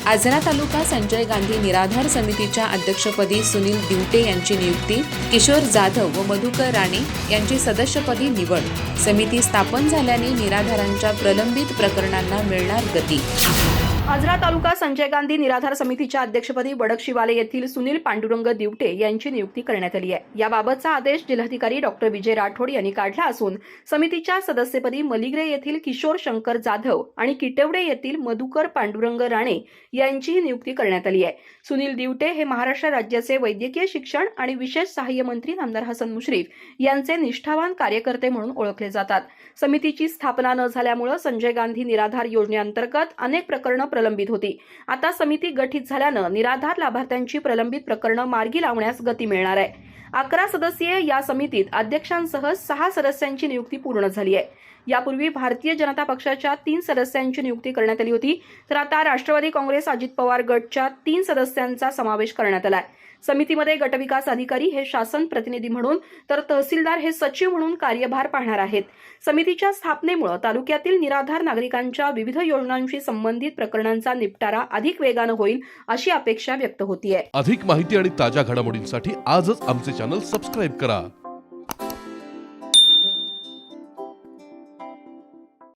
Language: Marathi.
आजरा तालुका संजय गांधी निराधार समितीच्या अध्यक्षपदी सुनील दिवटे यांची नियुक्ती, किशोर जाधव व मधुकर राणे यांची सदस्यपदी निवड। समिती स्थापन झाल्याने निराधारांच्या प्रलंबित प्रकरणांना मिळणार गती। आजरा तालुका संजय गांधी निराधार समितीच्या अध्यक्षपदी बडकशिवाले येथील सुनील पांडुरंग दिवटे यांची नियुक्ती करण्यात आली आहे। याबाबतचा आदेश जिल्हाधिकारी डॉक्टर विजय राठोड यांनी काढला असून समितीच्या सदस्यपदी मलिग्रे येथील किशोर शंकर जाधव आणि किटवडे येथील मधुकर पांडुरंग राणे यांची नियुक्ती करण्यात आली आहे। सुनील दिवटे हे महाराष्ट्र राज्याचे वैद्यकीय शिक्षण आणि विशेष सहाय्य मंत्री नामदार हसन मुश्रीफ यांचे निष्ठावान कार्यकर्ते म्हणून ओळखले जातात। समितीची स्थापना न झाल्यामुळे संजय गांधी निराधार योजनेअंतर्गत अनेक प्रकरणे प्रलंबित होती। आता समिती गठीत झाल्याने निराधार लाभार्थ्यांची प्रलंबित प्रकरणे मार्गी लावण्यास गती मिळणार आहे। 11 सदस्यीय या समितीत अध्यक्षांसह 6 सदस्यांची नियुक्ती पूर्ण झाली आहे। यापूर्वी भारतीय जनता पक्षाच्या 3 सदस्यांची नियुक्ती करण्यात आली होती, तर आता राष्ट्रवादी काँग्रेस अजित पवार गटच्या 3 सदस्यांचा समावेश करण्यात आला आहे। समितीमध्ये गटविकास अधिकारी हे शासन प्रतिनिधी म्हणून तर तहसीलदार हे सचिव म्हणून कार्यभार पाहणार आहेत। समितीच्या स्थापनेमुळे तालुक्यातील निराधार नागरिकांच्या विविध योजनांशी संबंधित प्रकरणांचा निपटारा अधिक वेगाने होईल अशी अपेक्षा व्यक्त होती आहे। अधिक माहिती आणि ताज्या घडामोडींसाठी आजच आमचे चॅनल सबस्क्राइब करा।